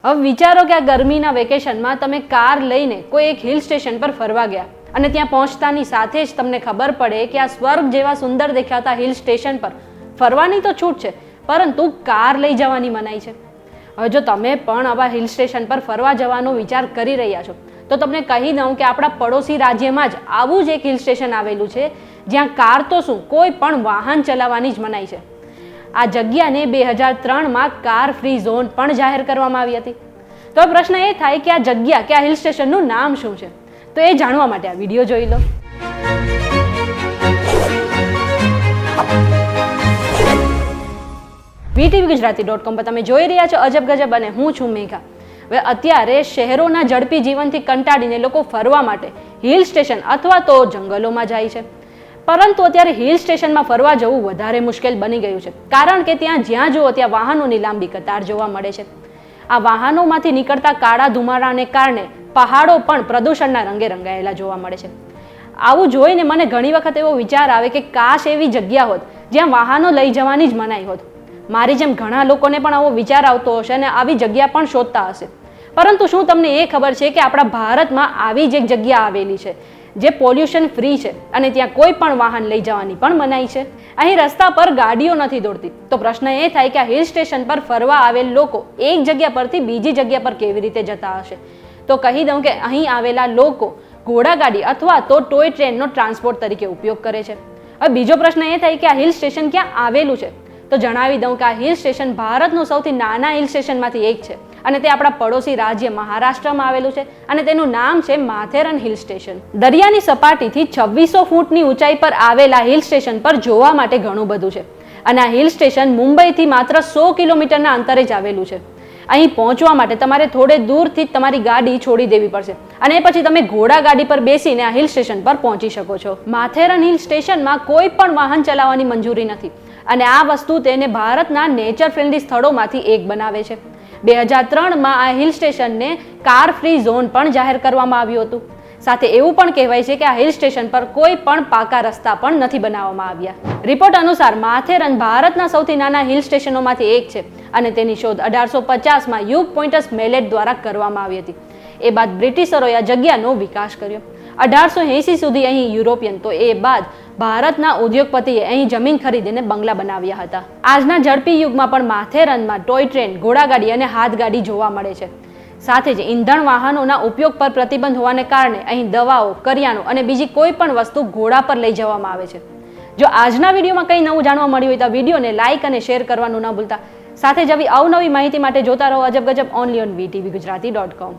હવે વિચારો કે આ ગરમીના વેકેશનમાં તમે કાર લઈને કોઈ એક હિલ સ્ટેશન પર ફરવા ગયા અને ત્યાં પહોંચતાની સાથે જ તમને ખબર પડે કે આ સ્વર્ગ જેવા સુંદર દેખાતા હિલ સ્ટેશન પર ફરવાની તો છૂટ છે, પરંતુ કાર લઈ જવાની મનાઈ છે. હવે જો તમે પણ આવા હિલ સ્ટેશન પર ફરવા જવાનો વિચાર કરી રહ્યા છો તો તમને કહી દઉં કે આપણા પડોશી રાજ્યમાં જ આવું જ એક હિલ સ્ટેશન આવેલું છે જ્યાં કાર તો શું કોઈ પણ વાહન ચલાવવાની જ મનાઈ છે. આ જગ્યાને 2003માં કાર ફ્રી ઝોન પણ જાહેર કરવામાં આવી હતી. તો પ્રશ્ન એ થાય કે આ જગ્યા કે આ હિલ સ્ટેશનનું નામ શું છે? તો એ જાણવા માટે આ વિડીયો જોઈ લો. VTVGujarati.com પર તમે જોઈ રહ્યા છો અજબ ગજબ અને હું છું મેઘા. હવે અત્યારે શહેરોના ઝડપી જીવનથી કંટાળીને લોકો ફરવા માટે હિલ સ્ટેશન અથવા તો જંગલોમાં જાય છે. પરંતુ અત્યારે હિલ સ્ટેશનમાં ફરવા જવું વધારે મુશ્કેલ બની ગયું છે, કારણ કે ત્યાં જ્યાં જુઓ ત્યાં વાહનોની લાંબી કતાર જોવા મળે છે. આ વાહનોમાંથી નીકળતા કાળા ધુમાડાને કારણે પહાડો પણ પ્રદૂષણના રંગે રંગાયેલા જોવા મળે છે. આવું જોઈને મને ઘણી વખત એવો વિચાર આવે કે કાશ એવી જગ્યા હોત જ્યાં વાહનો લઈ જવાની જ મનાઈ હોત. મારી જેમ ઘણા લોકોને પણ આવો વિચાર આવતો હશે અને આવી જગ્યા પણ શોધતા હશે. પરંતુ શું તમને એ ખબર છે કે આપણા ભારતમાં આવી જ એક જગ્યા આવેલી છે જે પોલ્યુશન ફ્રી છે અને ત્યાં કોઈ પણ વાહન લઈ જવાની પણ મનાઈ છે? અહીં રસ્તા પર ગાડીઓ નથી દોડતી. તો પ્રશ્ન એ થાય કે આ હિલ સ્ટેશન પર ફરવા આવેલ લોકો એક જગ્યા પરથી બીજી જગ્યા પર કેવી રીતે જતા હશે? તો કહી દઉં કે અહીં આવેલા લોકો ઘોડાગાડી અથવા તો ટોય ટ્રેનનો ટ્રાન્સપોર્ટ તરીકે ઉપયોગ કરે છે. હવે બીજો પ્રશ્ન એ થાય કે આ હિલ સ્ટેશન ક્યાં આવેલું છે? તો જણાવી દઉં કે આ હિલ સ્ટેશન ભારતનું સૌથી નાના હિલ સ્ટેશનમાંથી એક છે અને તે આપણા પડોશી રાજ્ય મહારાષ્ટ્રમાં આવેલું છે અને તેનું નામ છે માથેરન હિલ સ્ટેશન. દરિયાની સપાટીથી 2600 ફૂટની ઊંચાઈ પર આવેલા હિલ સ્ટેશન પર જોવા માટે ઘણું બધું છે અને આ હિલ સ્ટેશન મુંબઈથી માત્ર 100 કિલોમીટરના અંતરે જ આવેલું છે. અહીં પહોંચવા માટે તમારે થોડે દૂરથી જ તમારી ગાડી છોડી દેવી પડશે અને પછી તમે ઘોડા ગાડી પર બેસીને આ હિલ સ્ટેશન પર પહોંચી શકો છો. માથેરન હિલ સ્ટેશનમાં કોઈ પણ વાહન ચલાવવાની મંજૂરી નથી અને આ વસ્તુ તેને ભારતના નેચર ફ્રેન્ડલી સ્થળોમાંથી એક બનાવે છે. 2003માં આ હિલ સ્ટેશનને કાર ફ્રી ઝોન પણ જાહેર કરવામાં આવ્યું હતું. સાથે એવું પણ કહેવાય છે કે આ હિલ સ્ટેશન પર કોઈ પણ પાકા રસ્તા પણ નથી બનાવવામાં આવ્યા. રિપોર્ટ અનુસાર માથેરન ભારતના સૌથી નાના હિલ સ્ટેશનોમાંથી એક છે અને તેની શોધ 1850માં યુગ પોઇન્ટસ મેલેટ દ્વારા કરવામાં આવી હતી. એ બાદ બ્રિટિશરોએ આ જગ્યાનો વિકાસ કર્યો. 1880 સુધી અહીં યુરોપિયન તો એ બાદ ભારતના ઉદ્યોગપતિએ અહીં જમીન ખરીદીને બંગલા બનાવ્યા હતા. આજના ઝડપી યુગમાં પણ માથેરનમાં ટોય ટ્રેન, ઘોડાગાડી અને હાથગાડી જોવા મળે છે. સાથે જ ઈંધણ વાહનોના ઉપયોગ પર પ્રતિબંધ હોવાને કારણે અહીં દવાઓ, કરિયાણું અને બીજી કોઈ પણ વસ્તુ ઘોડા પર લઈ જવામાં આવે છે. જો આજના વિડીયોમાં કંઈ નવું જાણવા મળ્યું હોય તો વિડીયોને લાઇક અને શેર કરવાનું ન ભૂલતા. સાથે જ આવી અવનવી માહિતી માટે જોતા રહો અજબ ગજબ ઓનલી ઓન VTVGujarati.com.